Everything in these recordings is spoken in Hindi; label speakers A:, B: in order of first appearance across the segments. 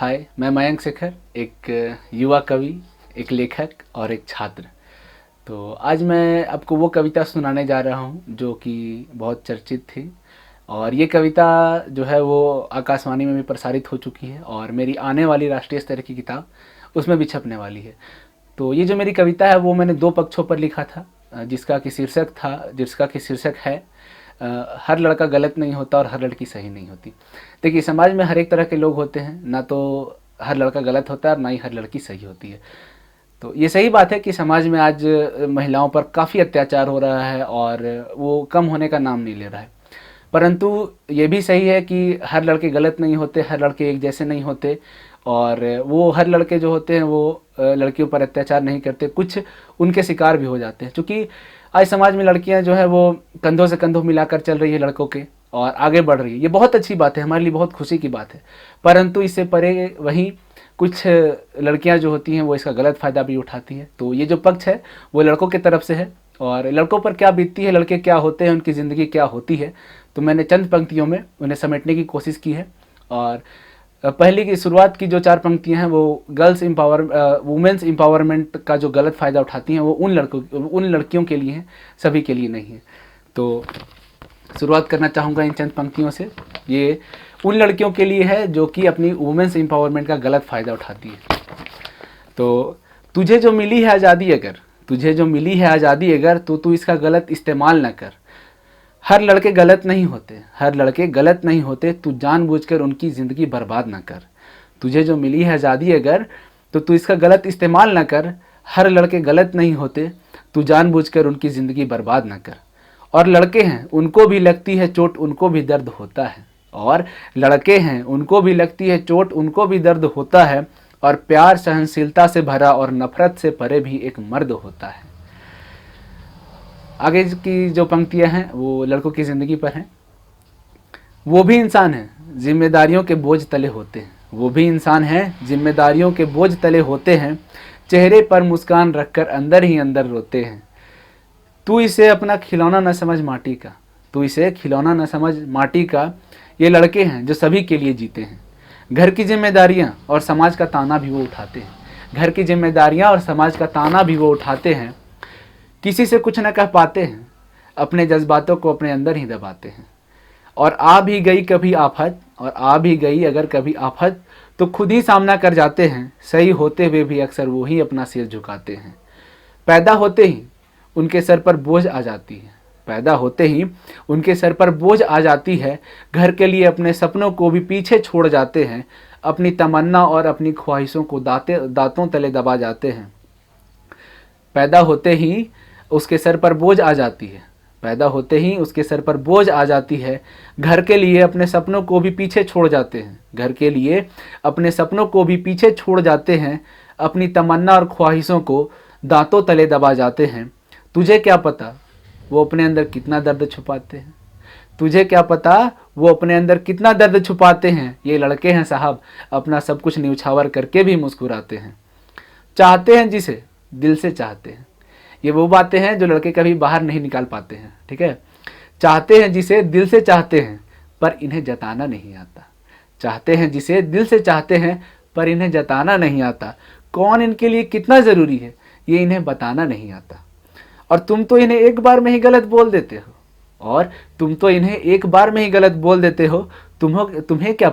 A: हाय, मैं मयंक शेखर, एक युवा कवि, एक लेखक और एक छात्र। तो आज मैं आपको वो कविता सुनाने जा रहा हूँ जो कि बहुत चर्चित थी, और ये कविता जो है वो आकाशवाणी में भी प्रसारित हो चुकी है और मेरी आने वाली राष्ट्रीय स्तर की किताब उसमें भी छपने वाली है। तो ये जो मेरी कविता है वो मैंने 2 पक्षों पर लिखा था, जिसका कि शीर्षक है हर लड़का गलत नहीं होता और हर लड़की सही नहीं होती। देखिए, समाज में हर एक तरह के लोग होते हैं, ना तो हर लड़का गलत होता है और ना ही हर लड़की सही होती है। तो ये सही बात है कि समाज में आज महिलाओं पर काफ़ी अत्याचार हो रहा है और वो कम होने का नाम नहीं ले रहा है। परंतु ये भी सही है कि हर लड़के गलत नहीं होते, हर लड़के एक जैसे नहीं होते, और वो हर लड़के जो होते हैं वो लड़कियों पर अत्याचार नहीं करते, कुछ उनके शिकार भी हो जाते हैं। क्योंकि आज समाज में लड़कियां जो है वो कंधों से कंधों मिलाकर चल रही है लड़कों के और आगे बढ़ रही है। ये बहुत अच्छी बात है, हमारे लिए बहुत खुशी की बात है। परंतु इससे परे वहीं कुछ लड़कियां जो होती हैं वो इसका गलत फ़ायदा भी उठाती है। तो ये जो पक्ष है वो लड़कों की तरफ से है, और लड़कों पर क्या बीतती है, लड़के क्या होते हैं, उनकी ज़िंदगी क्या होती है, तो मैंने चंद पंक्तियों में उन्हें समेटने की कोशिश की है। और पहली की शुरुआत की जो 4 पंक्तियां हैं वो वुमेन्स एम्पावरमेंट का जो गलत फ़ायदा उठाती हैं वो उन लड़कियों के लिए हैं, सभी के लिए नहीं है। तो शुरुआत करना चाहूँगा इन चंद पंक्तियों से। ये उन लड़कियों के लिए है जो कि अपनी वुमेन्स एम्पावरमेंट का गलत फ़ायदा उठाती है। तो तुझे जो मिली है आज़ादी अगर तो तू इसका गलत इस्तेमाल न कर। हर लड़के गलत नहीं होते, तू जानबूझकर उनकी ज़िंदगी बर्बाद ना कर। तुझे जो मिली है आज़ादी अगर तो तू इसका गलत इस्तेमाल ना कर। हर लड़के गलत नहीं होते, तू जानबूझकर उनकी ज़िंदगी बर्बाद ना कर। और लड़के हैं उनको भी लगती है चोट, उनको भी दर्द होता है। और लड़के हैं उनको भी लगती है चोट, उनको भी दर्द होता है। और प्यार सहनशीलता से भरा और नफरत से परे भी एक मर्द होता है। आगे की जो पंक्तियां हैं वो लड़कों की ज़िंदगी पर हैं। वो भी इंसान है, जिम्मेदारियों के बोझ तले होते हैं। चेहरे पर मुस्कान रखकर अंदर ही अंदर रोते हैं। तू इसे अपना खिलौना न समझ माटी का। ये लड़के हैं जो सभी के लिए जीते हैं। घर की जिम्मेदारियां और समाज का ताना भी वो उठाते हैं। किसी से कुछ न कह पाते हैं, अपने जज्बातों को अपने अंदर ही दबाते हैं। और आ भी गई अगर कभी आफत तो खुद ही सामना कर जाते हैं। सही होते हुए भी अक्सर वो ही अपना सिर झुकाते हैं। पैदा होते ही उनके सर पर बोझ आ जाती है। घर के लिए अपने सपनों को भी पीछे छोड़ जाते हैं। अपनी तमन्ना और अपनी ख्वाहिशों को दांतों तले दबा जाते हैं। पैदा होते ही उसके सर पर बोझ आ जाती है। घर के लिए अपने सपनों को भी पीछे छोड़ जाते हैं। अपनी तमन्ना और ख्वाहिशों को दांतों तले दबा जाते हैं। तुझे क्या पता वो अपने अंदर कितना दर्द छुपाते हैं। ये लड़के हैं साहब, अपना सब कुछ न्यौछावर करके भी मुस्कुराते हैं। चाहते हैं जिसे दिल से चाहते हैं। ये वो बातें हैं जो लड़के कभी बाहर नहीं निकाल पाते हैं, ठीक है। चाहते हैं जिसे दिल से चाहते हैं, पर इन्हें जताना नहीं आता। कौन इनके लिए कितना ज़रूरी है ये इन्हें बताना नहीं आता। और तुम तो इन्हें एक बार में ही गलत बोल देते हो। तुम्हें क्या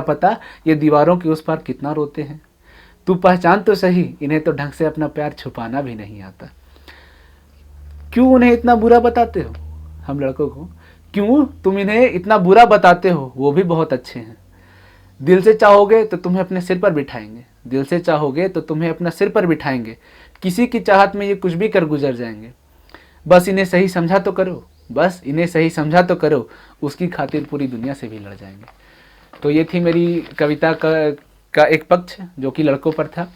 A: पता ये दीवारों के उस पार कितना रोते हैं। तू पहचान तो सही, इन्हें तो ढंग से अपना प्यार छुपाना भी नहीं आता। क्यों उन्हें इतना बुरा बताते हो, हम लड़कों को? क्यों तुम इन्हें इतना बुरा बताते हो? वो भी बहुत अच्छे हैं। दिल से चाहोगे तो तुम्हें अपने सिर पर बिठाएंगे। किसी की चाहत में ये कुछ भी कर गुजर जाएंगे। बस इन्हें सही समझा तो करो, उसकी खातिर पूरी दुनिया से भी लड़ जाएंगे। तो ये थी मेरी कविता का एक पक्ष जो कि लड़कों पर था।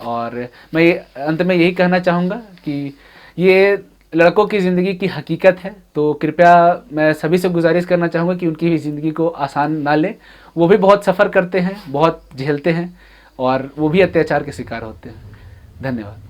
A: और मैं अंत में यही कहना चाहूँगा कि ये लड़कों की ज़िंदगी की हकीकत है। तो कृपया मैं सभी से गुजारिश करना चाहूँगा कि उनकी भी ज़िंदगी को आसान ना लें। वो भी बहुत सफ़र करते हैं, बहुत झेलते हैं, और वो भी अत्याचार के शिकार होते हैं। धन्यवाद।